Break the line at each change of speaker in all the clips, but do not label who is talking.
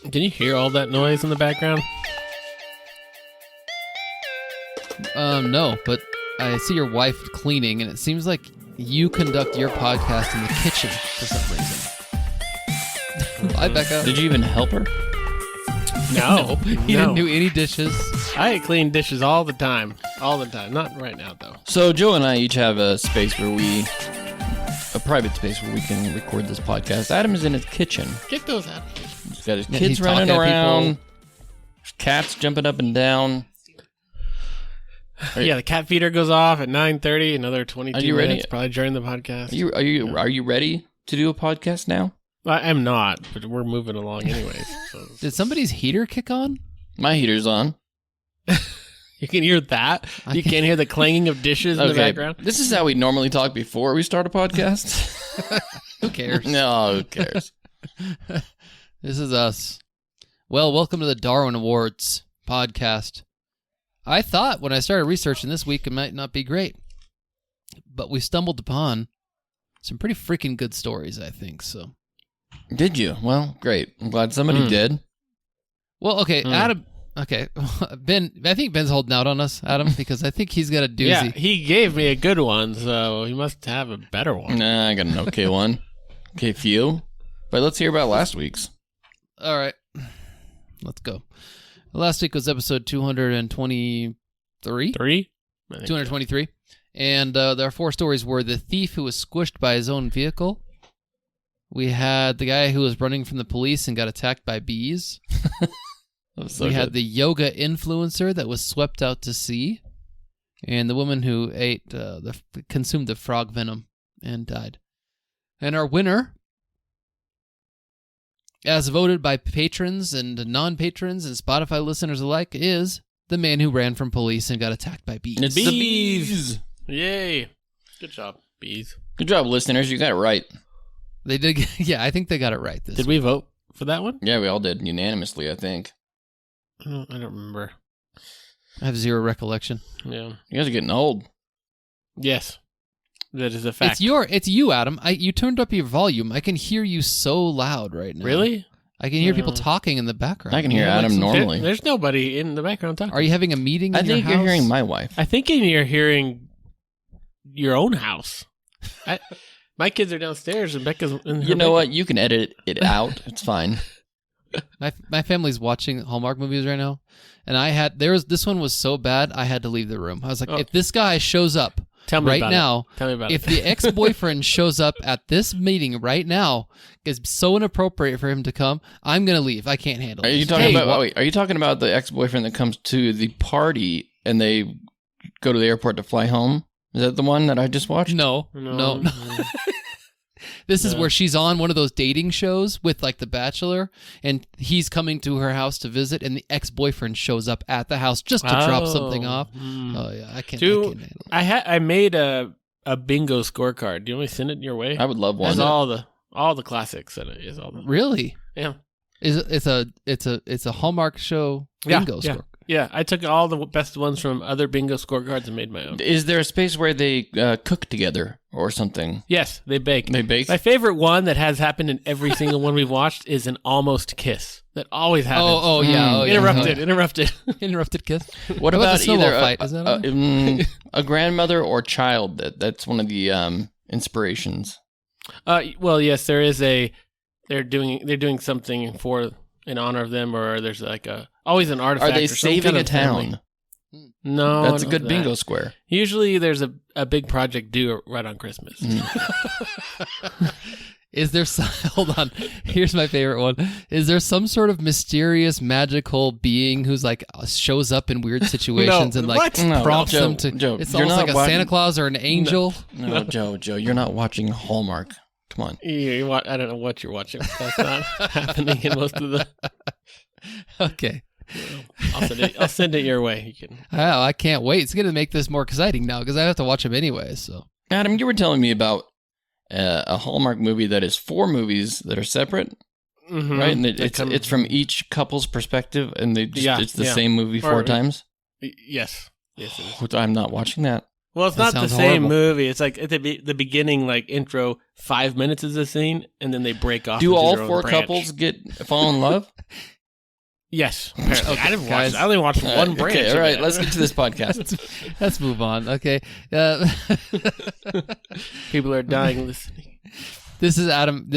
Can you hear all that noise in the background?
No, but I see your wife cleaning, and it seems like you conduct your podcast in the kitchen for some reason. Bye, Becca.
Did you even help her?
No.
He didn't do any dishes.
I clean dishes all the time. All the time. Not right now, though.
So Joe and I each have a space where a private space where we can record this podcast. Adam is in his kitchen.
Kick those out.
He's got his
Yeah,
kids
he's
running
talking to
around.
people.
Cats jumping up and down.
Yeah, the cat feeder goes off at 9:30. Another 22
Are you ready?
minutes, probably during the podcast.
Are you ready to do a podcast now?
I'm not, but we're moving along anyways. So.
Did somebody's heater kick on?
My heater's on.
You can hear that? You can't hear the clanging of dishes in the background?
This is how we normally talk before we start a podcast.
Who cares?
No, who cares?
This is us. Well, welcome to the Darwin Awards podcast. I thought when I started researching this week it might not be great, but we stumbled upon some pretty freaking good stories, I think. So,
Did you? Well, great. I'm glad somebody did.
well, okay, Adam. Okay, Ben. I think Ben's holding out on us, Adam, because I think he's got a doozy.
Yeah, he gave me a good one, so he must have a better one.
Nah, I got an okay one. Okay, few. But let's hear about last week's.
All right, let's go. Last week was episode 223.
3?
223. And our four stories were the thief who was squished by his own vehicle. We had the guy who was running from the police and got attacked by bees.
So
we had the yoga influencer that was swept out to sea. And the woman who consumed the frog venom and died. And our winner, as voted by patrons and non-patrons and Spotify listeners alike, is the man who ran from police and got attacked by bees.
It's the bees.
Yay. Good job, bees.
Good job, listeners. You got it right.
They did. Yeah, I think they got it right.
Did we vote for that one?
Yeah, we all did unanimously, I think.
I don't remember.
I have zero recollection.
Yeah.
You guys are getting old.
Yes. That is a fact.
It's you, Adam. You turned up your volume. I can hear you so loud right now.
Really?
I can hear people talking in the background.
I can hear Adam normally.
There's nobody in the background talking.
Are you having a meeting in
I think
your
you're
house?
hearing my wife.
I think you're hearing your own house. My kids are downstairs and Becca's in her
You know
bedroom.
what? You can edit it out. It's fine.
My family's watching Hallmark movies right now, and this one was so bad I had to leave the room. I was like, if this guy shows up
Tell me
right
about
now,
it. Tell me about
if
it.
the ex-boyfriend shows up at this meeting right now, it's so inappropriate for him to come. I'm gonna leave. I can't handle it.
Are you talking Are you talking about the ex-boyfriend that comes to the party and they go to the airport to fly home? Is that the one that I just watched?
No. This is where she's on one of those dating shows with like The Bachelor, and he's coming to her house to visit, and the ex-boyfriend shows up at the house just to drop something off. Oh yeah, I can't handle it.
I made a bingo scorecard. Do you want me to send it your way?
I would love one.
It's all the classics in it. Is all the
Really?
yeah.
It's a Hallmark show bingo score.
Yeah, I took all the best ones from other bingo scorecards and made my own.
Is there a space where they cook together or something?
Yes, they bake.
They bake?
My favorite one that has happened in every single one we've watched is an almost kiss. That always happens.
Oh yeah.
Interrupted.
Interrupted kiss.
What
How
about
the snowball
either
fight? Is that on there?
a grandmother or child? That's one of the inspirations.
Well, yes, there is they're doing something in honor of them, or there's like always an artifact.
Are they
or some
saving
kind
a
of family.
town?
No,
That's a
not
good
that.
bingo square.
Usually, there's a big project due right on Christmas.
Is there hold on? Here's my favorite one. Is there some sort of mysterious magical being who's like shows up in weird situations and like
what?
No,
prompts
Joe,
them to?
Joe,
It's
you're
almost
not
like a
watching-
Santa Claus or an angel.
No, Joe, you're not watching Hallmark. Come on.
I don't know what you're watching. That's not happening in most of the.
Okay.
I'll send it your way. You can.
Oh, I can't wait. It's going to make this more exciting now because I have to watch them anyway. So,
Adam, you were telling me about a Hallmark movie that is 4 movies that are separate,
Mm-hmm.
right? And it's from each couple's perspective, and it's the same movie 4 times.
Yes. Yes. It is.
I'm not watching that.
Well, it's
That
not the
sounds
same
horrible.
movie. It's like at the beginning, like intro, 5 minutes is the scene, and then they break off.
Do
into
all
their own
4
branch.
couples fall in love?
Yes, apparently.
Okay,
I didn't watch.
guys.
I only watched one branch.
Okay,
of
all right.
it.
Let's get to this podcast.
Let's move on. Okay.
People are dying listening.
This is Adam.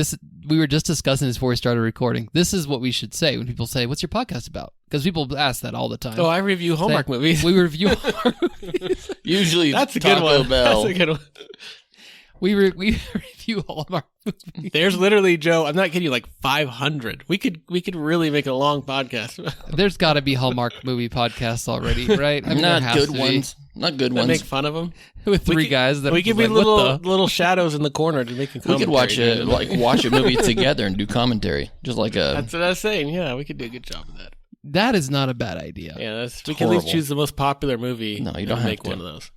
We were just discussing this before we started recording. This is what we should say when people say, "What's your podcast about?" Because people ask that all the time.
Oh, I review Hallmark movies.
We review Hallmark movies.
Usually,
That's a
Taco
good one.
Bell.
That's a good one.
We review Hallmark movies.
There's literally, Joe, I'm not kidding you, like 500. We could really make a long podcast.
There's got to be Hallmark movie podcasts already, right? I mean, there
Not
has
good
to be.
ones. Not good
That
ones.
make fun of them.
With three guys that
we
are
could
just
be
like, what
little shadows in the corner to make a
We could
commentary.
watch a movie together and do commentary, just like a.
That's what I was saying. Yeah, we could do a good job of that.
That is not a bad idea.
Yeah, we can at least
horrible.
choose the most popular movie.
No, you
and
don't have
make
to.
one of those.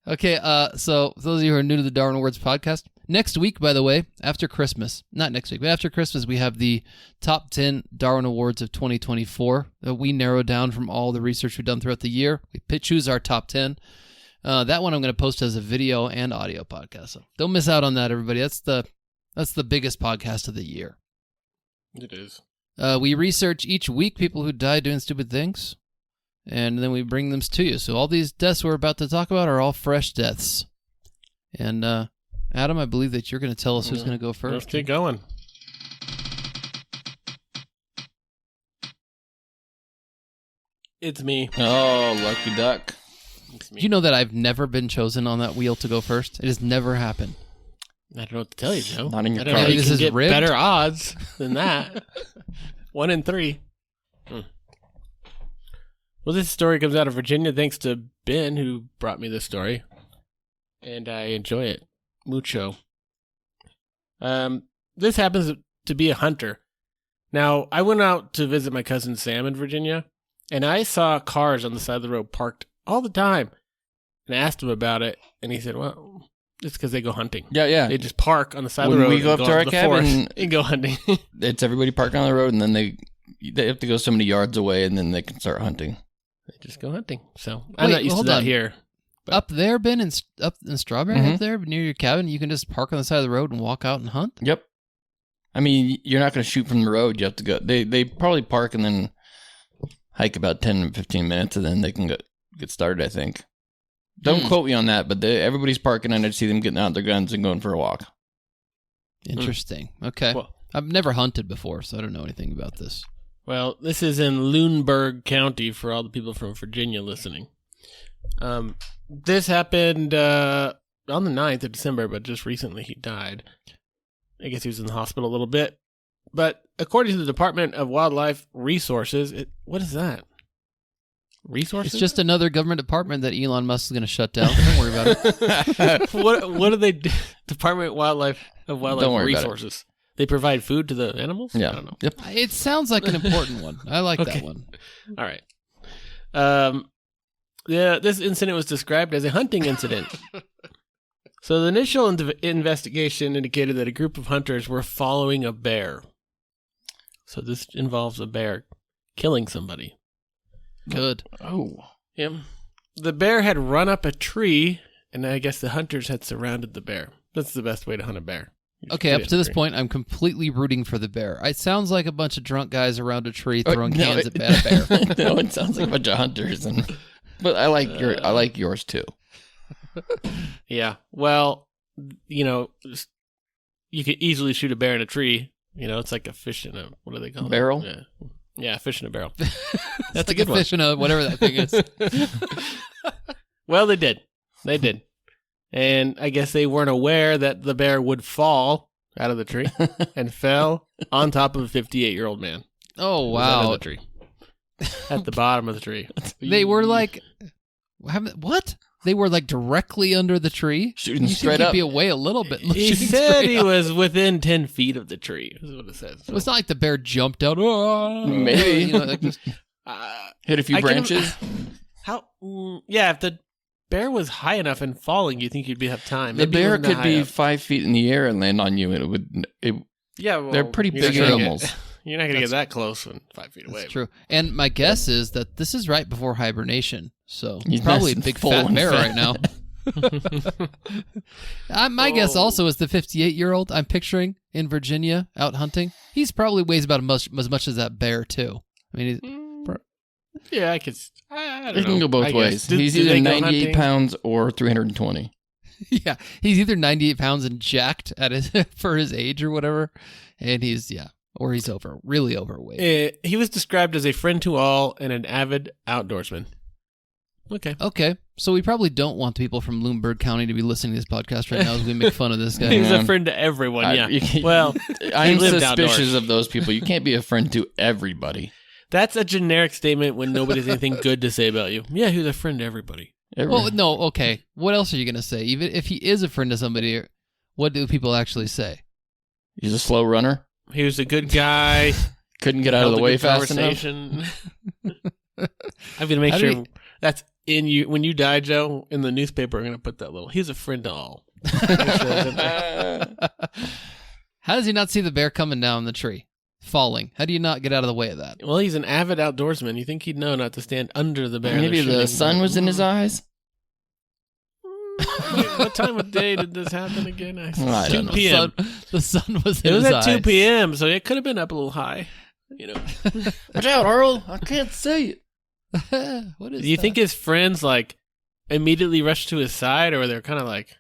Okay, so for those of you who are new to the Darwin Awards podcast, next week, by the way, after Christmas, not next week, but after Christmas, we have the top 10 Darwin Awards of 2024 that we narrowed down from all the research we've done throughout the year. We choose our top 10. That one I'm going to post as a video and audio podcast. So don't miss out on that, everybody. That's the biggest podcast of the year.
It is.
We research each week people who die doing stupid things, and then we bring them to you. So all these deaths we're about to talk about are all fresh deaths. And Adam, I believe that you're going to tell us who's going to go
Let's
first.
get going. It's me.
Oh, lucky duck.
It's me.
You know that I've never been chosen on that wheel to go first? It has never happened.
I don't know what to tell you, Joe.
Not in your
I don't know.
card.
You
This
can
is
get
rigged?
better odds than that. 1 in 3. Well, this story comes out of Virginia thanks to Ben, who brought me this story. And I enjoy it. Mucho. This happens to be a hunter. Now, I went out to visit my cousin Sam in Virginia, and I saw cars on the side of the road parked all the time. And I asked him about it, and he said, well, it's because they go hunting.
Yeah.
They just park on the side of
When
the road.
we go
and
up to our
the forest
cabin-
and go hunting.
It's everybody parking on the road, and then they have to go so many yards away, and then they can start hunting.
They just go hunting. So I'm
Wait,
not used to
hold
that
on.
here. But-
Up there, Ben, up in Strawberry,
Mhm.
up there near your cabin, you can just park on the side of the road and walk out and hunt?
Yep. I mean, you're not going to shoot from the road. You have to go. They probably park and then hike about 10 to 15 minutes, and then they can get started, I think. Don't quote me on that, but everybody's parking, and I see them getting out their guns and going for a walk.
Interesting. Okay.
Well-
I've never hunted before, so I don't know anything about this.
Well, this is in Lunenburg County for all the people from Virginia listening. This happened on the 9th of December, but just recently he died. I guess he was in the hospital a little bit. But according to the Department of Wildlife Resources, what is that? Resources?
It's just another government department that Elon Musk is going to shut down. Don't worry about it.
what do they do? Department of Wildlife
Don't worry about it.
Resources. They provide food to the animals? I
Yeah.
don't know.
Yep.
It sounds like an important one. I like
Okay.
that one.
All right. This incident was described as a hunting incident. So the initial investigation indicated that a group of hunters were following a bear. So this involves a bear killing somebody.
Good.
Oh.
Yeah. The bear had run up a tree, and I guess the hunters had surrounded the bear. That's the best way to hunt a bear. You just
Okay,
get
up
in
to
the
this
tree.
point, I'm completely rooting for the bear. It sounds like a bunch of drunk guys around a tree throwing
No,
cans at a bear.
No, it sounds like a bunch of hunters, but I like yours too.
Yeah. Well, you could easily shoot a bear in a tree. It's like a fish in a, what do they call it?
Barrel?
Yeah, fish in a barrel.
That's
a
like
good
a
one.
fish in a whatever that thing is.
Well, they did. They did. And I guess they weren't aware that the bear would fall out of the tree and fell on top of a 58-year-old man.
Oh,
Who was under
wow.
the tree. At the bottom of the tree.
They were like, what? They were like directly under the tree?
Shooting
You think
straight
he'd
up.
be away a little bit.
He
shooting
said
straight
he
up.
was within 10 feet of the tree. Is what it says.
It's not like the bear jumped out. "Ah,"
Maybe.
like just-
Hit a few
I can-
branches.
Yeah, if the bear was high enough and falling, you think you'd have time.
The
Maybe it
bear
wasn't that
could
high
be
up.
5 feet in the air and land on you, and it would.
Yeah, well,
they're pretty
you're not
big
gonna
animals.
You're not going to get that close when 5 feet away.
That's true. And my guess is that this is right before hibernation. So
He's
probably a
nice and
big
full
fat
and
bear
fat.
right now. My guess also is the 58-year-old I'm picturing in Virginia out hunting. He's probably weighs about as much as that bear too. I mean,
Yeah, I could. I don't
It
know.
can go both
I
ways.
guess.
He's
Do
either
they go
98
hunting?
pounds or 320.
yeah, he's either 98 pounds and jacked at his for his age or whatever, and or he's really overweight.
He was described as a friend to all and an avid outdoorsman. Okay.
So we probably don't want the people from Lunenburg County to be listening to this podcast right now as we make fun of this
He
guy.
was
Yeah.
a friend to everyone,
I-
yeah.
you-
Well,
I'm
lived
suspicious
outdoors.
of those people. You can't be a friend to everybody.
that's a generic statement when nobody has anything good to say about you. Yeah, he was a friend to everybody.
Well, no, okay. What else are you going to say? Even if he is a friend to somebody, what do people actually say?
He's a slow runner.
He was a good guy.
Couldn't get out of
held
the
a
way
good
fast enough.
conversation. I'm going to make
How do
sure that's in you. When you die, Joe, in the newspaper, I'm going to put that little, he's a friend to all.
How does he not see the bear coming down the tree? Falling. How do you not get out of the way of that?
Well, he's an avid outdoorsman. You think he'd know not to stand under the bear?
Maybe
that's
the
shooting
sun was in his eyes.
What time of day did this happen again?
I
2
don't know.
p.m.
The sun was in
It was
his
at 2
eyes.
p.m., so it could have been up a little high. You know,
Watch out, Earl! I can't see it.
What is
do you
that?
think his friends like immediately rushed to his side, or they're kind of like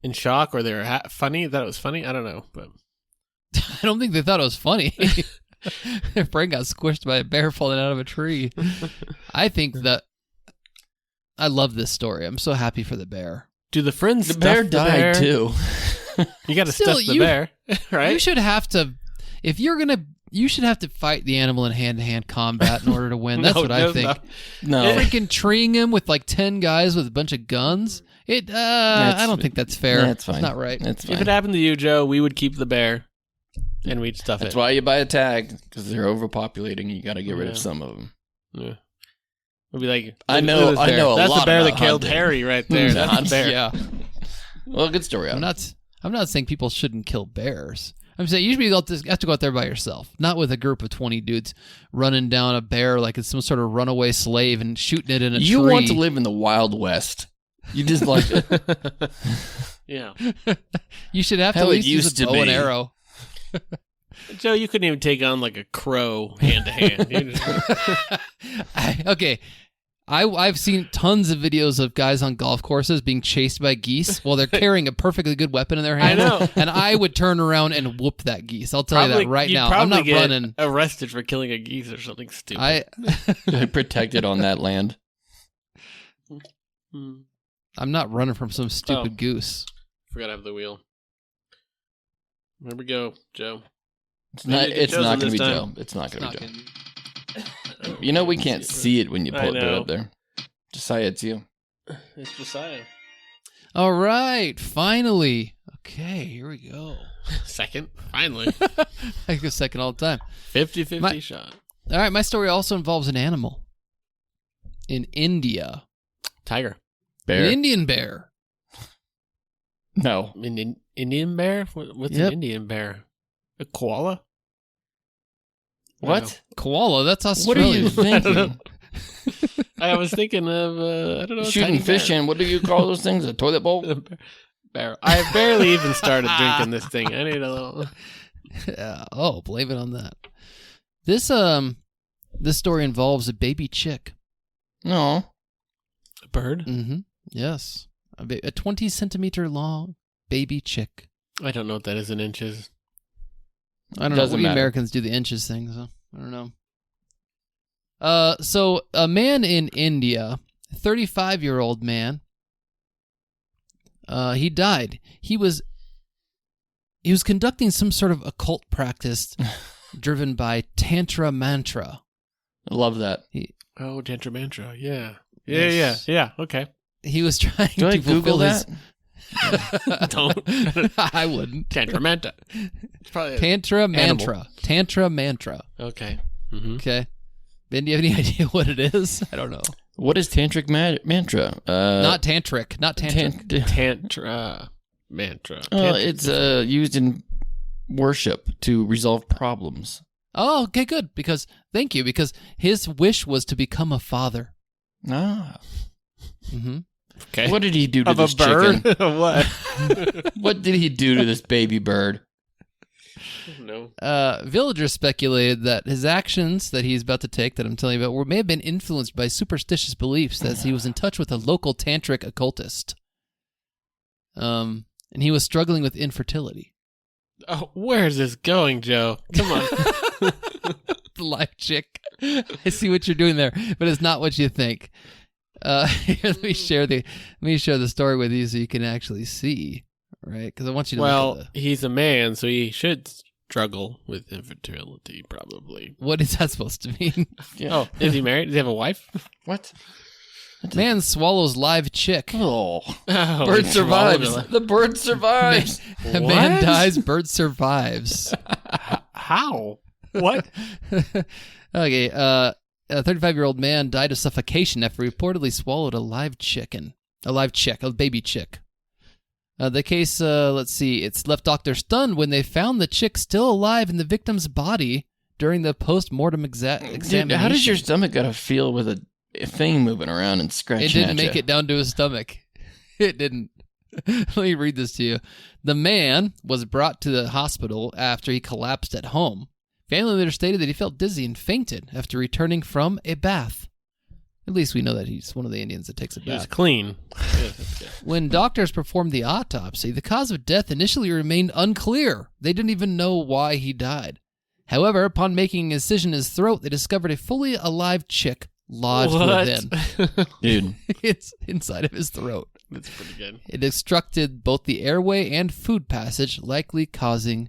in shock, or they're funny? Thought it was funny. I don't know, but
I don't think they thought it was funny. Their friend got squished by a bear falling out of a tree. I think that I love this story. I'm so happy for the bear.
do the friends?
The
stuff
bear
the
died
bear?
too.
You got to
Still,
stuff the
you-
bear, right?
You should have to, if you're gonna, you should have to fight the animal in hand-to-hand combat in order to win. That's
No,
what I
no,
think.
No,
Freaking treeing him with like 10 guys with a bunch of guns. I don't think that's fair.
That's fine.
It's not right.
That's
If
fine.
it happened to you, Joe, we would keep the bear, and we'd stuff
That's
it.
why you buy a tag, because they're overpopulating. You got to get rid
Yeah.
of some of them.
Yeah. We'll be like,
I
look
know-
at this
I
bear.
know a
That's
lot
the bear that
about
killed
hunting.
Harry right there. That's the bear.
Yeah.
Well, good story.
I'm not saying people shouldn't kill bears. I'm saying you should have to go out there by yourself, not with a group of 20 dudes running down a bear like it's some sort of runaway slave and shooting it in a
You
tree.
want to live in the Wild West. You just like it.
Yeah.
You should have to
Hell,
at
it
least use
used
a
to
bow and
be.
arrow.
Joe, you couldn't even take on like a crow hand to hand.
Okay. I've seen tons of videos of guys on golf courses being chased by geese while they're carrying a perfectly good weapon in their
I
hand.
know.
And I would turn around and whoop that geese. I'll tell you that right
you'd
now.
probably
I'm not
get
running.
arrested for killing a geese or something stupid.
Protected on that land.
Hmm.
I'm not running from some stupid
Oh.
goose.
Forgot I have the wheel. There we go, Joe.
It's
Maybe
not. It's
Joe's
not
in
going to be
this
Joe.
time.
It's not going
It's
to be
not
Joe.
gonna-
You know we can't see it when you
I
pull it
know.
up there. Josiah, it's you.
It's Josiah.
All right, finally. Okay, here we go.
Second, finally.
I go second all the time.
50-50
My-
shot.
All right, my story also involves an animal. In India,
Tiger.
Bear.
an Indian bear.
No.
Indian bear? What's
Yep.
an Indian bear? A koala?
What?
Koala, that's
What are you
Australian.
I don't know.
thinking?
I was thinking of, I don't know.
Shooting
tiny
fish
bear.
in. What do you call those things? A toilet bowl?
Bear. I barely even started drinking this thing. I need a little.
Yeah, oh, blame it on that. This story involves a baby chick.
No.
A bird?
Mm-hmm. Yes, a 20-centimeter long baby chick.
I don't know what that is in inches.
I don't know.
Doesn't
We
matter.
Americans do the inches thing, so I don't know. So a man in India, 35-year-old man, he died. He was conducting some sort of occult practice driven by Tantra Mantra.
I love that.
Oh, Tantra Mantra. Yeah.
Yes.
Yeah. Okay.
He was trying
Do I
to
Google
fulfill
that?
Don't.
I wouldn't.
Tantra Mantra. It's probably a
Tantra
animal.
Mantra. Tantra Mantra.
Okay. Mm-hmm.
Okay. Ben, do you have any idea what it is? I don't know.
What is tantric mantra?
Not tantric. Not tantric.
Tantra Mantra.
It's used in worship to resolve problems.
Oh, okay, good. Thank you. Because his wish was to become a father.
Ah.
Mm-hmm.
Okay.
What did he do to
Of
this
a bird?
chicken?
What?
What did he do to this baby bird?
No.
Villagers speculated that his actions that he's about to take, that I'm telling you about, may have been influenced by superstitious beliefs, as he was in touch with a local tantric occultist. And he was struggling with infertility.
Oh, where's this going, Joe? Come on.
The live chick. I see what you're doing there, but it's not what you think. Here, let me share the story with you so you can actually see, right? Because I want you to.
Well, he's a man, so he should struggle with infertility, probably.
What is that supposed to mean?
Yeah.
Oh, is he married? Does he have a wife?
What?
Man swallows live chick.
Oh.
Oh,
Bird
he
survives.
swallowed
The bird survives.
A man dies, bird survives.
How? What?
Okay, a 35-year-old man died of suffocation after he reportedly swallowed a live chicken. A baby chick. The case, let's see, it's left doctors stunned when they found the chick still alive in the victim's body during the post-mortem examination.
Dude, how does your stomach gotta feel with a thing moving around and scratching
It didn't
at
make
you?
it down to his stomach. It didn't. Let me read this to you. The man was brought to the hospital after he collapsed at home. Family members stated that he felt dizzy and fainted after returning from a bath. At least we know that he's one of the Indians that takes a
He was
bath.
clean. Yeah, that's good.
When doctors performed the autopsy, the cause of death initially remained unclear. They didn't even know why he died. However, upon making an incision in his throat, they discovered a fully alive chick lodged within.
Dude.
It's inside of his throat.
That's pretty good.
It obstructed both the airway and food passage, likely causing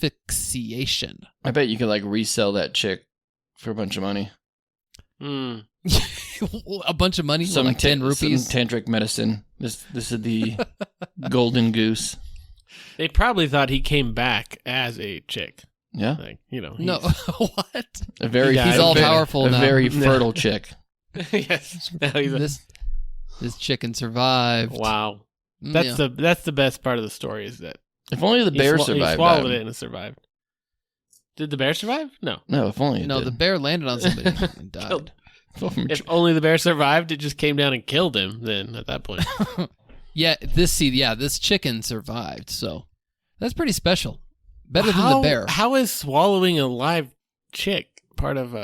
asphyxiation.
I bet you could like resell that chick for a bunch of money.
Mm.
A bunch of money, like 10 rupees.
Some tantric medicine. This is the golden goose.
They probably thought he came back as a chick.
Yeah.
Like, you know.
No, what?
A very
He's
all powerful
a
now.
very fertile chick.
Yes. Now he's
This chicken survived.
wow.
Yeah.
That's the best part of the story is that
If only the bear
he
survived.
swallowed
that.
it and it survived. Did the bear survive? No.
No, if only it
No,
did.
the bear landed on somebody and died.
Killed. If only the bear survived, it just came down and killed him then at that point.
This chicken survived, so that's pretty special. Better than the bear.
How is swallowing a live chick part of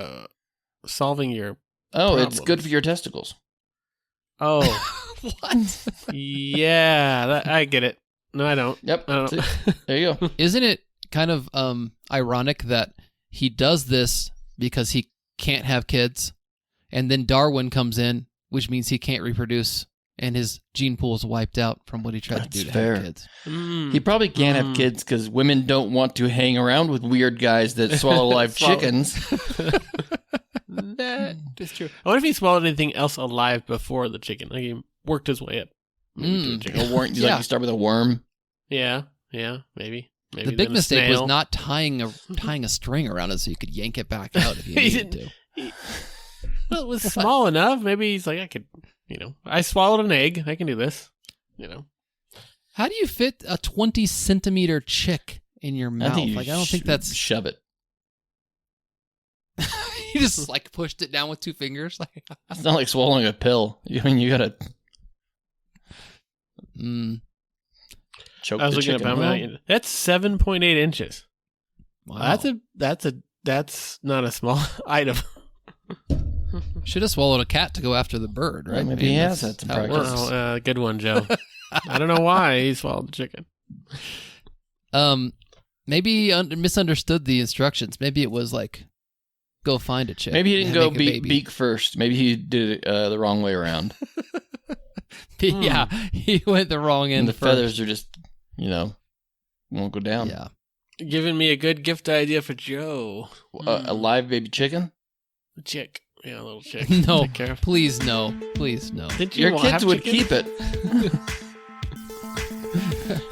solving your
it's good
problems?
for your testicles.
Oh,
What?
yeah, I get it. No, I don't.
Yep.
I don't.
See? There you go.
Isn't it kind of ironic that he does this because he can't have kids, and then Darwin comes in, which means he can't reproduce, and his gene pool is wiped out from what he tried to do
That's
to
fair.
have kids.
Mm.
He probably can't have kids because women don't want to hang around with weird guys that swallow live chickens.
That is true. I wonder if he swallowed anything else alive before the chicken. Like he worked his way up. Maybe to a chicken.
A worm, you start with a worm.
Yeah, maybe.
The
then
big
a
mistake was
snail.
not tying a string around it so you could yank it back out if you
He
needed
didn't-
to.
Well, it was small enough. Maybe he's like, I could, I swallowed an egg. I can do this.
How do you fit a 20-centimeter chick in your mouth?
I
don't think that's...
shove it.
You just like pushed it down with 2 fingers. Like,
It's not like swallowing a pill. I mean, you gotta choke
I was
the
looking
chicken.
up that's 7.8 inches.
wow.
That's not a small item.
Should have swallowed a cat to go after the bird, right?
Well, maybe he has
that's
had some
how it
practice.
works.
Wow, good one, Joe. I don't know why he swallowed the chicken.
Maybe he misunderstood the instructions. Maybe it was like, go find a chick.
Maybe he didn't
and
go
make a baby.
beak first. Maybe he did it the wrong way around.
Yeah, he went the wrong end
And the
first.
feathers are just, won't go down.
Yeah.
Giving me a good gift idea for Joe.
A live baby chicken?
A chick. Yeah, a little chick.
No,
Take care of.
please no. Please no.
Didn't you
Your kids
have
would
chicken?
keep it.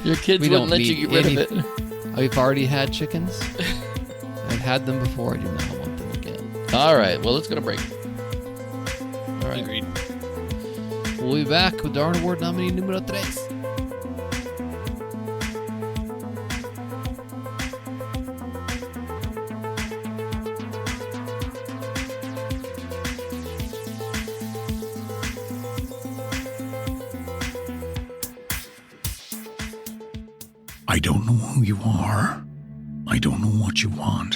Your kids
We
wouldn't
don't
let you
need
get rid of
any-
it.
I've already had chickens. I've had them before. I do not want them again.
All right, well, let's go to break.
All right.
Agreed.
We'll be back with Darwin Award nominee numero 3.
I don't know who you are. I don't know what you want.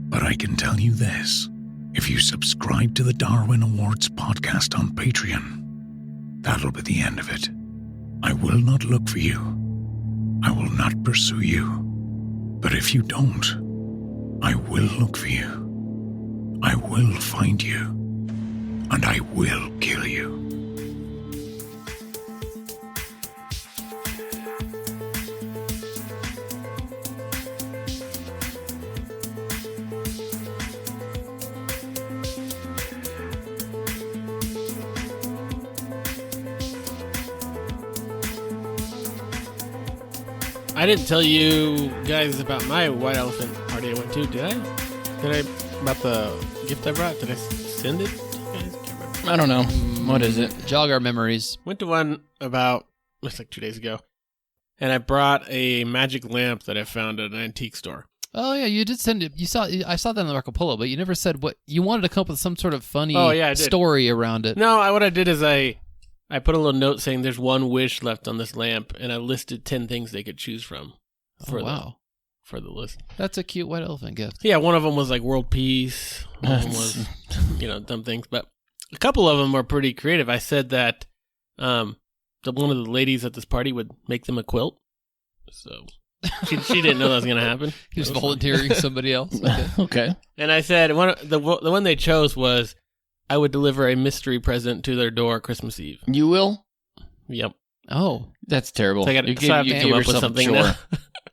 But I can tell you this. If you subscribe to the Darwin Awards podcast on Patreon, that'll be the end of it. I will not look for you. I will not pursue you. But if you don't, I will look for you. I will find you. And I will kill you.
I didn't tell you guys about my white elephant party I went to, did I? About the gift I brought? Did I send it to you guys? I can't remember.
I don't know. What is it?
Jog our memories.
Went to one it's like 2 days ago, and I brought a magic lamp that I found at an antique store.
Oh yeah, you did send it. I saw that on the Marco Polo, but you never said what you wanted to come up with some sort of funny story around it.
No, what I did is I put a little note saying there's one wish left on this lamp, and I listed 10 things they could choose from. For the list.
That's a cute white elephant gift.
Yeah, one of them was like world peace. One of them was, dumb things. But a couple of them were pretty creative. I said that one of the ladies at this party would make them a quilt. So she didn't know that was going to happen.
He was volunteering somebody else.
Okay.
And I said the one they chose was I would deliver a mystery present to their door Christmas Eve.
You will?
Yep.
Oh.
That's terrible.
So I have to come up with something now.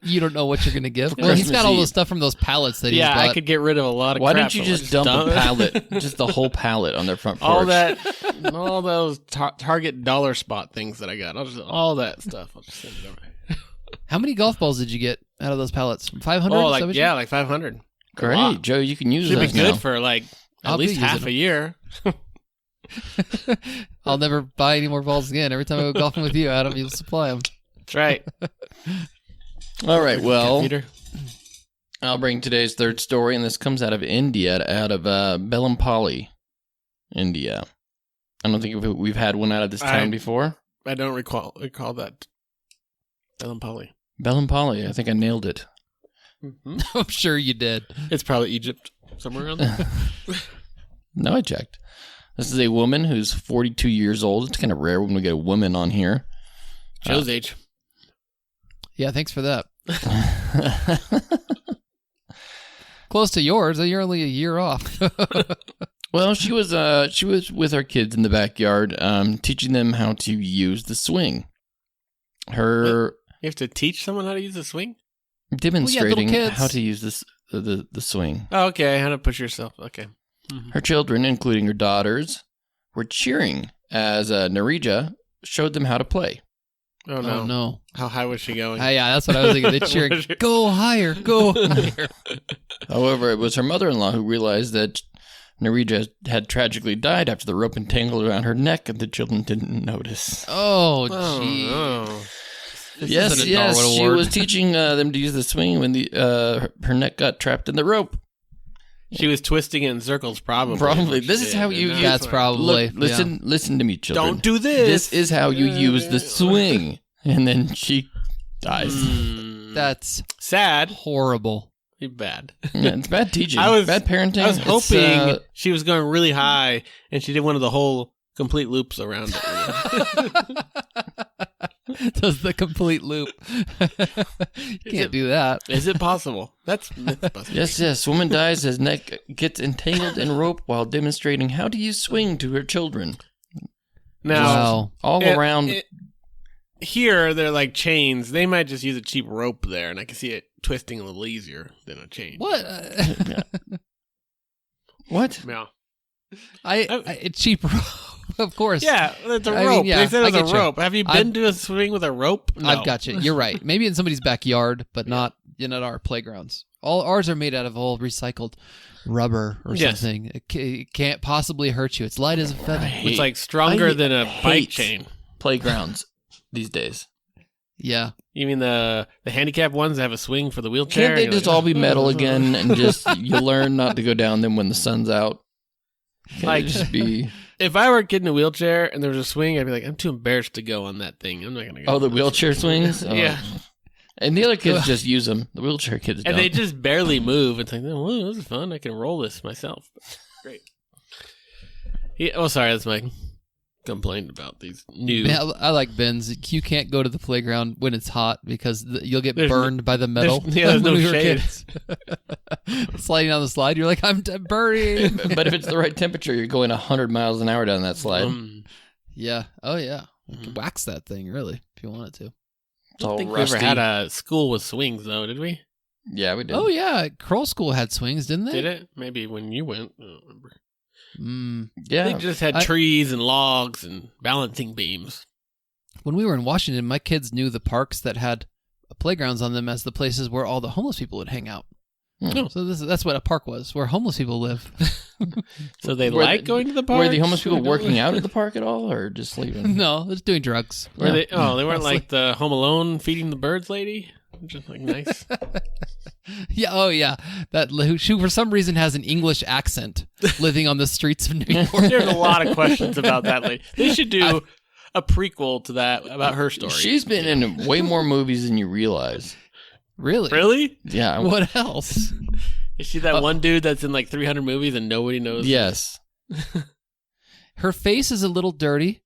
You don't know what you're going to give? Well, he's got all the stuff from those pallets that he's bought.
I could get rid of a lot of
Why
crap.
don't you just dump a pallet, just the whole pallet on their front porch?
All those Target dollar spot things that I got. All that stuff. I'll just send it over.
How many golf balls did you get out of those pallets? 500?
Oh, like 500.
Great, Joe. You can use
those
now.
Should be good for at least half a year.
I'll never buy any more balls again. Every time I go golfing with you, Adam, you'll supply them.
That's right.
All right, well, I'll bring today's third story, and this comes out of India, out of Belampalli, India. I don't think we've had one out of this town before.
I don't recall that. Belampalli.
Belampalli, I think I nailed it.
Mm-hmm. I'm sure you did.
It's probably Egypt, somewhere around there.
No, I checked. This is a woman who's 42 years old. It's kind of rare when we get a woman on here.
Joe's age.
Yeah, thanks for that. Close to yours. You're only a year off.
Well, she was with her kids in the backyard, teaching them how to use the swing.
You have to teach someone how to use the swing?
Demonstrating how to use the swing.
Oh, okay. How to push yourself. Okay. Mm-hmm.
Her children, including her daughters, were cheering as Narija showed them how to play.
Oh, no.
Oh, no.
How high was she going?
Yeah, that's what I was thinking. They're cheering, go higher, go higher.
However, it was her mother-in-law who realized that Narija had tragically died after the rope entangled around her neck, and the children didn't notice.
Oh, gee.
Oh,
Yes, she was teaching them to use the swing when her neck got trapped in the rope.
She was twisting it in circles, probably.
Probably. This is how you use...
That's probably...
Listen to me, children.
Don't do this.
This is how you use the swing. And then she dies.
That's
sad.
Horrible.
Bad.
Yeah, it's bad teaching. Bad parenting.
I was hoping she was going really high, and she did one of the whole complete loops around it.
Does the complete loop. You can't do that.
Is it possible? That's possible.
Yes. Woman dies as neck gets entangled in rope while demonstrating how to use swing to her children.
Now,
all around.
Here, they're like chains. They might just use a cheap rope there, and I can see it twisting a little easier than a chain.
What?
What?
Yeah.
Cheap rope. Of course.
Yeah, it's a rope. They said it was a rope. Have you been to a swing with a rope? No.
I've got you. You're right. Maybe in somebody's backyard, but not in our playgrounds. All ours are made out of all recycled rubber or something. It can't possibly hurt you. It's light as a feather.
It's like stronger than a bike chain.
Playgrounds these days.
Yeah.
You mean the handicap ones that have a swing for the wheelchair?
Can't they just all be metal again and just you learn not to go down them when the sun's out? Can't they just be...
If I were a kid in a wheelchair and there was a swing, I'd be like, I'm too embarrassed to go on that thing. I'm not going to go.
Oh, the wheelchair swings? Oh.
Yeah.
And the other kids just use them. The wheelchair kids don't.
And they just barely move. It's like, oh, this is fun. I can roll this myself. Great. Yeah, oh, sorry. That's my complaint about these new.
Man, I like Ben's. You can't go to the playground when it's hot because you'll get burned by the metal.
There's no shade.
Sliding down the slide, you're like, I'm burning.
But if it's the right temperature, you're going 100 miles an hour down that slide.
Yeah. Oh, yeah. You can wax that thing, really, if you wanted to.
It's all
I don't think
rusty.
we ever had a school with swings, though, did we?
Yeah, we did.
Oh, yeah. Kroll School had swings, didn't they?
Did it? Maybe when you went. I don't remember.
Yeah.
They just had trees and logs and balancing beams.
When we were in Washington, my kids knew the parks that had playgrounds on them as the places where all the homeless people would hang out.
Hmm.
So that's what a park was, where homeless people live.
So they
Were
like
the-
going to the park?
Were the homeless people working out at the park at all, or just sleeping?
No, they're just doing drugs.
Were they? Oh, they weren't like the Home Alone feeding the birds lady? Just like nice.
Yeah, oh yeah. That who for some reason has an English accent living on the streets of New York.
There's a lot of questions about that lady. They should do a prequel to that about her story.
She's been in way more movies than you realize.
Really?
Really?
Yeah.
What else?
Is she that one dude that's in like 300 movies and nobody knows?
Yes.
Her face is a little dirty,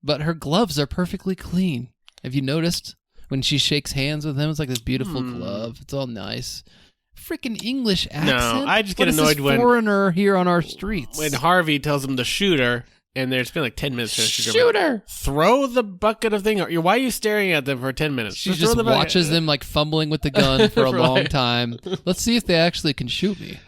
but her gloves are perfectly clean. Have you noticed? When she shakes hands with him, it's like this beautiful glove. It's all nice. Freaking English accent.
I just get
What is
annoyed
this
when
foreigner here on our streets.
When Harvey tells him to shoot her, and there's been like 10 minutes to
Shoot her.
Throw the bucket of thing. Why are you staring at them for 10 minutes?
She
throw
just
the bucket.
watches them like fumbling with the gun for a long time. Let's see if they actually can shoot me.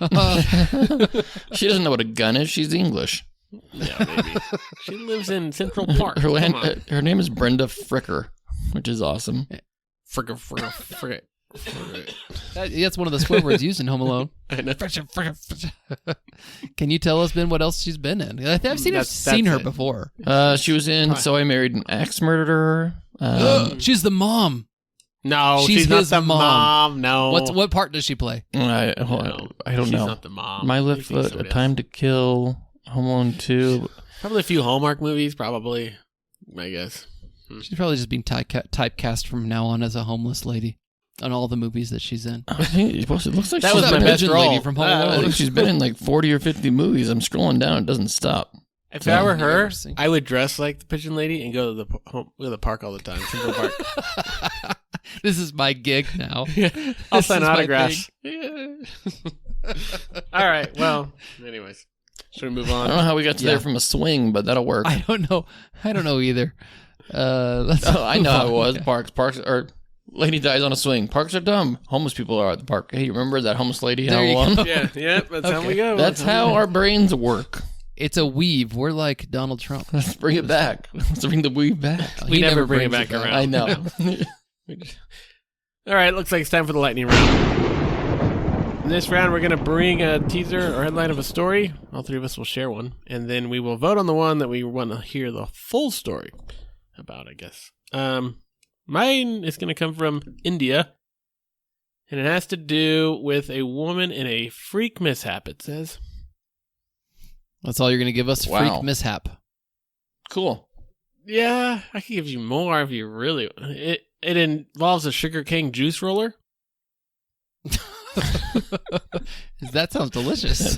She doesn't know what a gun is. She's English.
Yeah, maybe. She lives in Central Park. Come on.
Her name is Brenda Fricker, which is awesome.
Frigga.
That's one of the swear words used in Home Alone.
I know.
Can you tell us, Ben, what else she's been in? I've seen
That's
her
it.
before.
She was in So I Married an Axe Murderer.
She's the mom.
No,
She's
she's not
his
the
mom.
No.
What part does she play?
I don't
she's
know.
not the mom.
My
You
Life,
think
A
somebody
Time
else.
to Kill, Home Alone 2.
Probably a few Hallmark movies, probably. I guess.
She's probably just being typecast from now on as a homeless lady on all the movies that she's in.
I think it looks like
That
she's
was my
been,
best
pigeon
role.
lady from Home
I
Alone.
think she's been in like 40 or 50 movies. I'm scrolling down. It doesn't stop.
If I were
I've
her,
never seen-
I would dress like the pigeon lady and go to the park all the time. Central Park.
This is my gig now.
I'll
This
sign
is my
autographs. Yeah. All right. Well, anyways, should we move
I don't know
on?
how we got to there from a swing, but that'll work.
I don't know either. Let's
I know
move
how it
on.
was. Parks are. Lady dies on a swing. Parks are dumb. Homeless people are at the park. Hey, you remember that homeless lady?
There you
How long?
go.
Yeah. That's how we go.
That's how our brains work.
It's a weave. We're like Donald Trump.
Let's bring it back. Let's bring the weave back.
we
He
never bring it
brings
back around.
I know.
All right. Looks like it's time for the lightning round. In this round, we're going to bring a teaser or headline of a story. All three of us will share one, and then we will vote on the one that we want to hear the full story about, I guess. Mine is going to come from India, and it has to do with a woman in a freak mishap, it says.
That's all you're going to give us?
Wow.
Freak mishap.
Cool.
Yeah, I could give you more if you really... It involves a sugarcane juice roller.
That sounds delicious.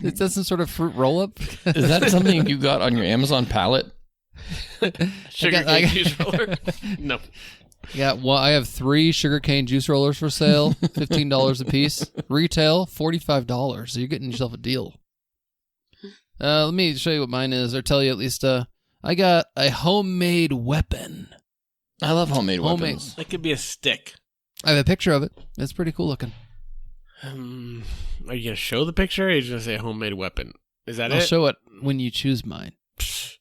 Is that some sort of fruit roll-up?
Is that something you got on your Amazon pallet?
Sugarcane juice roller? No.
I have 3 sugarcane juice rollers for sale, $15 a piece. Retail, $45. So you're getting yourself a deal. Let me show you what mine is, or tell you at least. I got a homemade weapon.
I love homemade
Homemade.
weapons.
That could be a stick.
I have a picture of it. It's pretty cool looking.
Are you going to show the picture, or are you just going to say homemade weapon? Is that
I'll
it?
show it when you choose mine.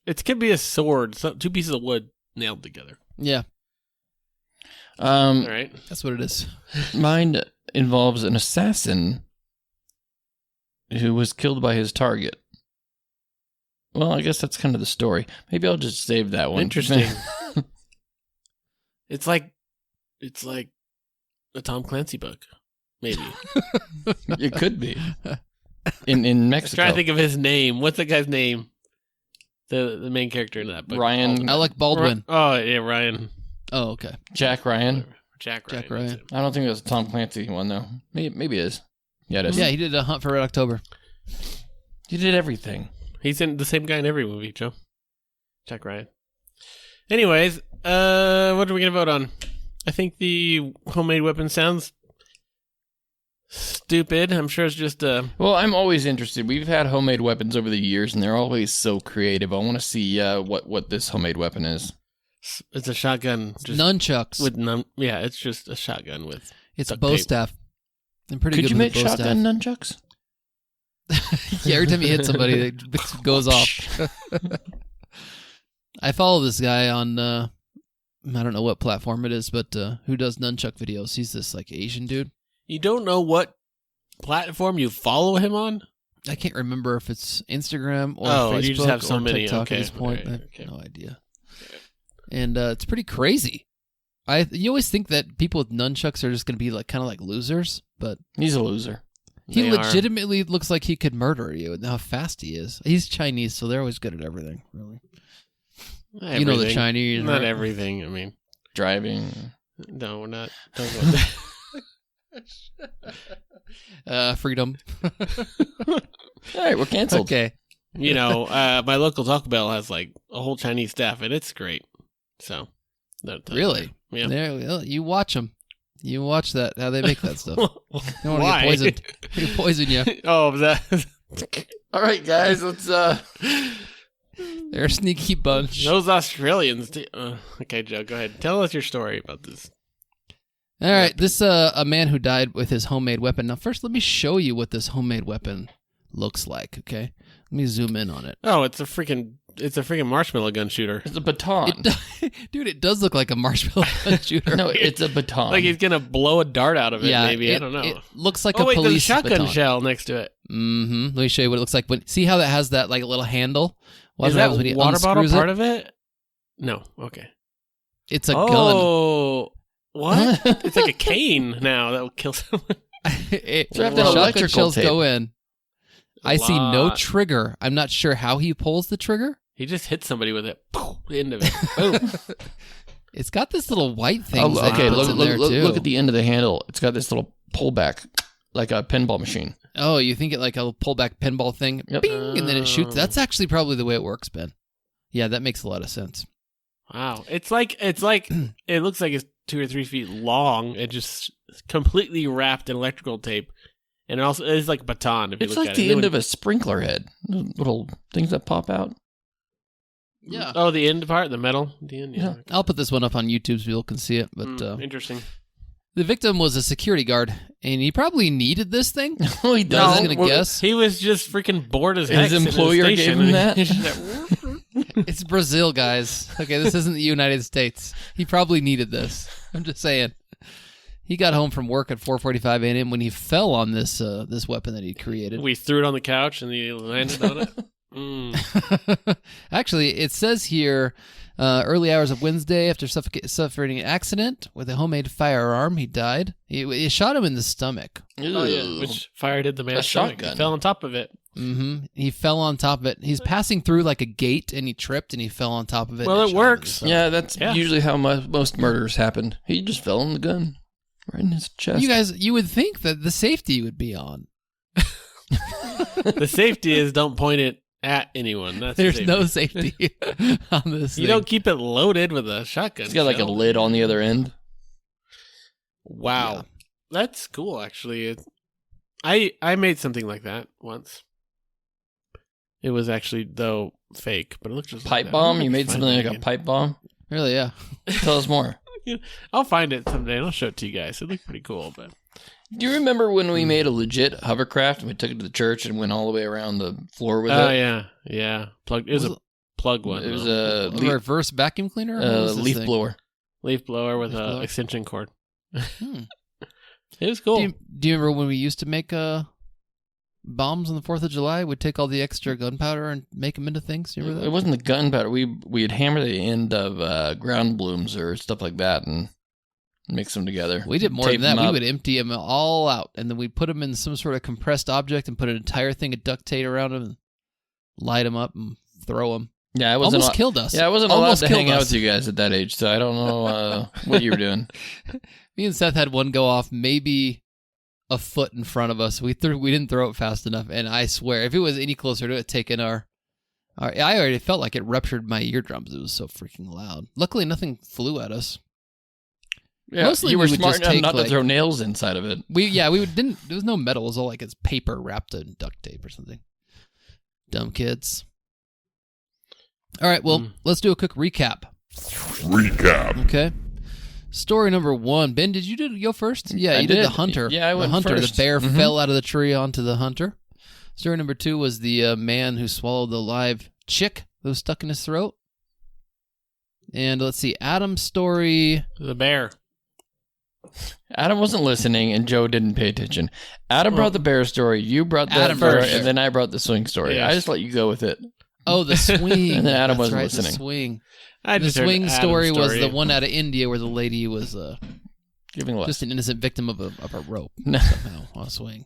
It could be a sword, 2 pieces of wood nailed together.
Yeah,
All right.
that's what it is.
Mine involves an assassin who was killed by his target. Well, I guess that's kind of the story. Maybe I'll just save that one.
Interesting. It's like a Tom Clancy book, maybe.
It could be. In
I'm
Mexico.
trying to think of his name. What's the guy's name? The main character in that book.
Ryan.
Alec Baldwin.
Oh yeah, Ryan.
Oh, okay.
Jack Ryan.
Jack Ryan.
Jack Ryan.
that's it.
I don't think it was a Tom Clancy one though. Maybe it is. Yeah, it is.
Yeah, he did a Hunt for Red October.
He did everything.
He's in the same guy in every movie, Joe. Jack Ryan. Anyways, what are we gonna vote on? I think the homemade weapon sounds stupid. I'm sure it's just
Well, I'm always interested. We've had homemade weapons over the years, and they're always so creative. I want to see what this homemade weapon is.
it's a shotgun just
Nunchucks.
with yeah, it's just a shotgun with
It's a
duct
bow
tape.
staff. I'm pretty
Could
good
you
with
make
a bow
shotgun nunchucks?
staff. Yeah, every time you hit somebody, it goes off. I follow this guy on, I don't know what platform it is, but who does nunchuck videos. He's this like Asian dude.
You don't know what platform you follow him on?
I can't remember if it's Instagram or
Oh,
Facebook
you just have so
or
many.
TikTok
Okay,
at this point.
right,
I have
okay.
no idea. And it's pretty crazy. You always think that people with nunchucks are just going to be like kind of like losers, but
He's a loser.
he
They are.
legitimately looks like he could murder you and how fast he is. He's Chinese, so they're always good at everything, really.
Not
You know the
everything.
Chinese.
Not
right?
everything. I mean,
Driving.
no, we're not talking about that.
Freedom.
All right, we're canceled.
Okay.
You know, my local Taco Bell has like a whole Chinese staff, and it's great. So,
Really?
Yeah.
There, well, you watch them. You watch that, how they make that stuff. You don't want to
Why?
get poisoned. They can poison you.
Oh, that.
All right, guys, let's.
They're a sneaky bunch.
Those Australians. Okay, Joe, go ahead. Tell us your story about this.
All right, this a man who died with his homemade weapon. Now, first, let me show you what this homemade weapon looks like. Okay, let me zoom in on it.
Oh, it's a freaking marshmallow gun shooter.
It's a baton.
Dude, it does look like a marshmallow gun shooter.
No, it's a baton.
Like he's gonna blow a dart out of it.
yeah,
Maybe I don't know.
It looks like
Oh
a
wait, there's a
police
shotgun
baton.
shell next to it.
Mm-hmm. Let me show you what it looks like. See how that has that like little handle? What
Is that
happens when he
water bottle
unscrews
part
it?
of it? No. Okay.
It's a gun.
Oh, what? It's like a cane now that will kill someone.
It,
So after
the
an
shotgun
electrical
shells
tape.
go in. I see no
Lot.
trigger. I'm not sure how he pulls the trigger.
He just hit somebody with it. The end of it. Boom.
It's got this little white thing.
Oh, okay,
look,
look at the end of the handle. It's got this little pullback, like a pinball machine.
Oh, you think it like a pullback pinball thing?
Yep.
Bing, and then it shoots.
Oh.
That's actually probably the way it works, Ben. Yeah, that makes a lot of sense.
Wow. It's like it looks like it's 2 or 3 feet long. It just completely wrapped in electrical tape. And it also it's like a baton if you
It's
look
like
at
the
it.
end of a sprinkler head. Little things that pop out.
Yeah.
Oh, the end part, the metal, the end. Yeah.
I'll put this one up on YouTube so people can see it. But
Interesting.
the victim was a security guard, and he probably needed this thing.
Oh, he
I
does.
was gonna guess.
He was just freaking bored as
His
heck. sitting in
employer
the
gave
station,
him
and
that?
he's just like,
It's Brazil, guys. Okay, this isn't the United States. He probably needed this. I'm just saying. He got home from work at 4:45 a.m. when he fell on this this weapon that he created.
we threw it on the couch and he landed on it.
Actually, it says here, early hours of Wednesday, after suffering an accident with a homemade firearm, he died. It shot him in the stomach.
Oh, yeah.
Ew.
Which fired at the
A
man's stomach.
shotgun.
He fell on top of it.
Mm-hmm. He fell on top of it. He's passing through like a gate, and he tripped, and he fell on top of it.
Well,
and
it
shot him in the
works.
stomach.
Yeah, that's
Yeah.
usually how most murders happen. He just fell on the gun right in his chest.
You guys, you would think that the safety would be on.
The safety is don't point it at anyone. That's the
There's
safety.
no safety on this
You
thing.
don't keep it loaded with a shotgun.
It's got like a
shell.
lid on the other end.
Wow.
Yeah.
That's cool, actually. I made something like that once. It was actually, though, fake, but it looked just like
Pipe
that.
bomb?
I'll
You made
find
something
it
like a
again.
pipe bomb?
Really, yeah.
Tell us more.
I'll find it someday and I'll show it to you guys. It looked pretty cool, but
Do you remember when we made a legit hovercraft and we took it to the church and went all the way around the floor with
oh
it?
yeah. Plug. It was a plug one.
It was
though.
a
A reverse vacuum cleaner? What was this
leaf
thing?
blower.
leaf blower with
Leaf
a
blower.
extension cord.
Hmm.
It was cool.
Do you remember when we used to make bombs on the 4th of July? We'd take all the extra gunpowder and make them into things. You remember
It
that?
wasn't the gunpowder. We'd hammer the end of ground blooms or stuff like that and mix them together.
We did more
Tape
than that.
them
We
up.
would empty them all out, and then we'd put them in some sort of compressed object and put an entire thing of duct tape around them and light them up and throw them.
Yeah, I wasn't.
Almost killed us.
Yeah, I wasn't allowed
Almost
to
killed
hang out
us.
with you guys at that age, so I don't know what you were doing.
Me and Seth had one go off maybe a foot in front of us. We didn't throw it fast enough, and I swear, if it was any closer to it, taking our I already felt like it ruptured my eardrums. It was so freaking loud. Luckily, nothing flew at us.
Yeah,
Mostly
you
we
were
would
smart
just
enough
take,
not
like-
to throw nails inside of it.
We didn't. There was no metal. It was all like it's paper wrapped in duct tape or something. Dumb kids. All right, well, let's do a quick recap. Okay. Story number 1. Ben, did you go first? Yeah, you did the hunter.
Yeah, I went
The hunter.
first.
The bear fell out of the tree onto the hunter. Story number 2 was the man who swallowed the live chick that was stuck in his throat. And let's see, Adam's story.
The bear.
Adam wasn't listening, and Joe didn't pay attention. Adam brought the bear story. You brought the
Adam
bear,
first.
and then I brought the swing story.
Yes.
I just let you go with it.
Oh, the swing.
And then Adam
That's
wasn't
right,
listening.
The swing.
I
The
just heard
swing
Adam's
story was the one out of India where the lady was
Giving what?
just an innocent victim of a rope
No.
somehow on a swing.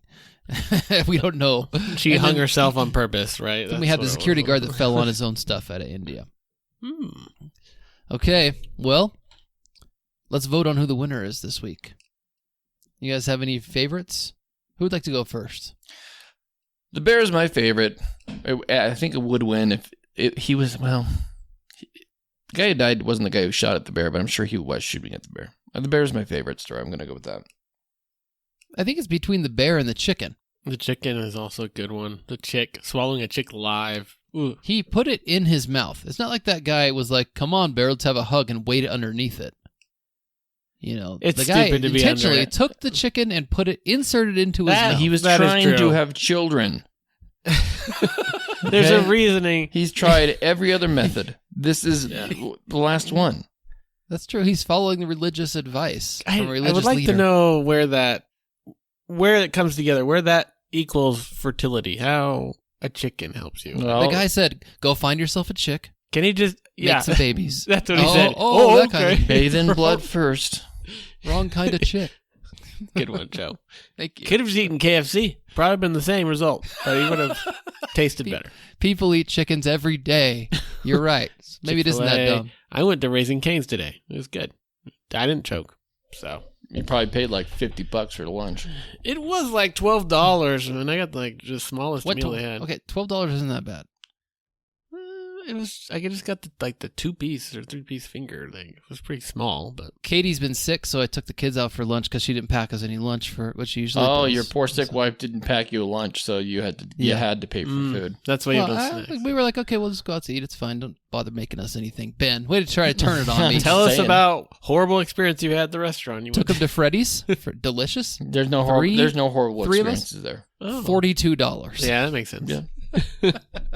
We don't know.
She
And
hung
then-
herself on purpose, right?
Then we had the security guard that fell on his own stuff out of India. Okay, well, let's vote on who the winner is this week. You guys have any favorites? Who would like to go first?
The bear is my favorite. I think it would win if he was, well, the guy who died wasn't the guy who shot at the bear, but I'm sure he was shooting at the bear. The bear is my favorite story. I'm going to go with that.
I think it's between the bear and the chicken.
The chicken is also a good one. The chick, swallowing a chick live. Ooh.
He put it in his mouth. It's not like that guy was like, come on, bear, let's have a hug and wait it underneath it. You know,
It's
the guy
stupid to be
intentionally
under it.
took the chicken and inserted into his mouth.
He was
That is
trying
true.
to have children.
There's a
Okay.
reasoning.
He's tried every other method. This is the last one.
That's true. He's following the religious advice
I
from a religious
would like
leader.
to know where it comes together, where that equals fertility, how a chicken helps you.
Well,
The guy said, go find yourself a chick,
Can he just
make some babies.
That's what he
Oh,
said.
oh, that kind of-
bathe in blood first.
Wrong kind of chick.
Good one, Joe.
Thank you.
Could have just eaten KFC. Probably been the same result, but he would have tasted better.
People eat chickens every day. You're right. Maybe it isn't that
Chick-fil-A.
dumb.
I went to Raising Cane's today. It was good. I didn't choke. So
You probably paid like $50 for the lunch.
it was like $12, and I got like the smallest meal they had.
Okay, $12 isn't that bad.
It was. I just got the 2-piece or 3-piece finger thing. It was pretty small, but
Katie's been sick, so I took the kids out for lunch because she didn't pack us any lunch for what she usually
Oh,
does.
your poor sick wife didn't pack you a lunch, so you had to pay for food.
that's why you have those snacks.
we were like, okay, we'll just go out to eat. It's fine. Don't bother making us anything. Ben, way to try to turn it on me.
Tell us
saying.
about horrible experience you had at the restaurant. You
Took
went
him to Freddy's for delicious.
There's no
Three-
horrible
three of us?
experiences there.
Oh.
$42.
Yeah, that makes sense.
Yeah.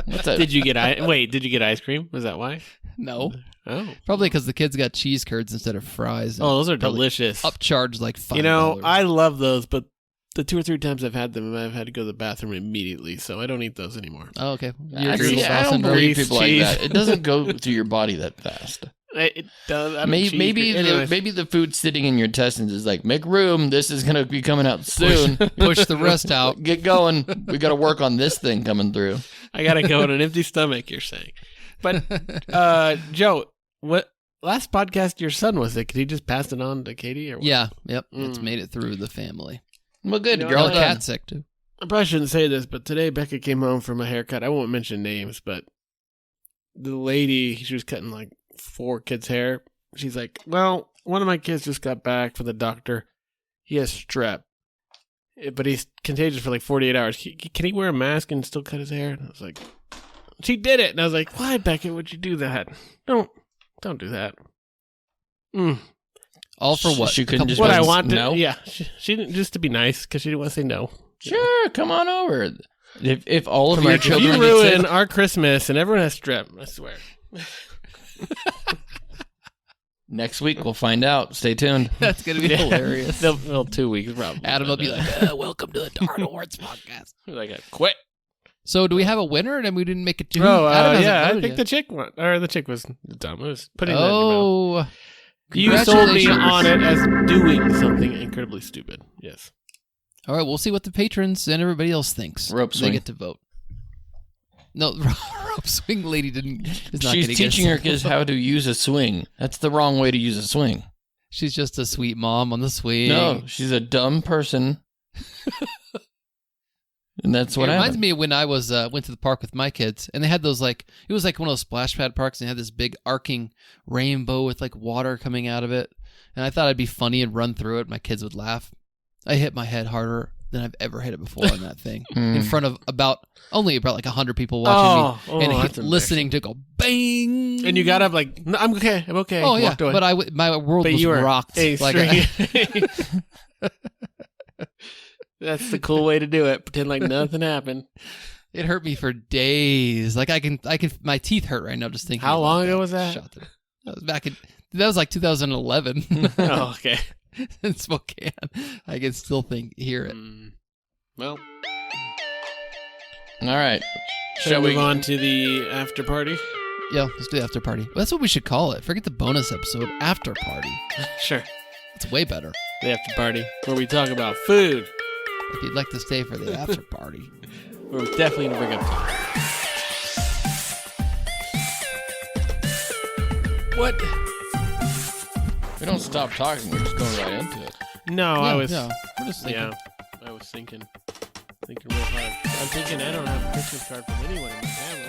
What's that?
Did you get Did you get ice cream? Was that why?
No,
Oh,
probably because the kids got cheese curds instead of fries.
oh, those are
Probably
delicious.
Upcharged like $5.
You know, I love those, but the 2 or 3 times I've had them, I've had to go to the bathroom immediately, so I don't eat those anymore.
Oh, okay.
I,
You're
see,
a
I don't
syndrome.
believe
Grease,
people
cheese.
like that. It doesn't go through your body that fast.
It does. I'm
Maybe the food sitting in your intestines is like, make room. This is gonna be coming out soon.
Push the rest out.
Get going. We got to work on this thing coming through.
I gotta go on an empty stomach. You're saying, but Joe, what last podcast your son was sick? Did he just pass it on to Katie or what?
Yeah, yep. It's
Mm.
made it through the family.
Well, good.
You know,
You're
All
all
the
done.
cat's sick too.
I probably shouldn't say this, but today Becca came home from a haircut. I won't mention names, but the lady, she was cutting like 4 kids' hair. She's like, well, one of my kids just got back from the doctor. He has strep, but he's contagious for like 48 hours. Can he wear a mask and still cut his hair? And I was like, she did it. And I was like, why, Becca, would you do that? Don't do that.
All for what?
She couldn't
A
just
couple
What I
buttons,
wanted,
no?
yeah. She didn't, just to be nice, because she didn't want to say no.
Sure, come on over. If all of
Come
your
on, if
children
you
get
ruin
sick-
our Christmas and everyone has strep, I swear.
next week we'll find out. Stay tuned.
That's gonna be hilarious.
Well, 2 weeks probably.
Adam will be like, "Welcome to the Darwin Awards podcast."
like, quit.
So, do we have a winner? And we didn't make it to.
Oh,
Adam hasn't
yeah, I
voted
think
yet.
the chick won. Or the chick was dumb. It was putting that in your mouth.
Oh,
You sold me
congratulations.
on it as doing something incredibly stupid. Yes.
All right, we'll see what the patrons and everybody else thinks.
Rope
They
swing.
get to vote. No, rope swing lady is not
She's
getting
teaching
it.
her kids how to use a swing. That's the wrong way to use a swing.
She's just a sweet mom on the swing.
No, she's a dumb person. And that's what
It reminds
happened.
me when I was went to the park with my kids, and they had those it was like one of those splash pad parks, and they had this big arcing rainbow with like water coming out of it. And I thought I'd be funny and run through it. My kids would laugh. I hit my head harder than I've ever hit it before on that thing, in front of only about like 100 people watching me, and
that's
listening to go bang.
And you got up like, "No, I'm okay. I'm okay."
Oh yeah,
Walked away.
but my world
But
was
you were
rocked.
That's the cool way to do it. Pretend like nothing happened.
It hurt me for days. Like I can. My teeth hurt right now just thinking.
How
about
long ago was that?
Shot that was like 2011
Oh, okay.
in Spokane. I can still hear it.
Well,
All right.
shall we move on to the after party?
Yeah, let's do the after party. That's what we should call it. Forget the bonus episode. After party.
Sure.
It's way better.
The after party, where we talk about food.
If you'd like to stay for the after party.
We're definitely going to bring up what?
We don't stop talking. We're just going right into it.
No,
Yeah,
I was.
yeah, we're just thinking.
Yeah, I was thinking real hard. I'm thinking I don't have a Christmas card from anyone in my family.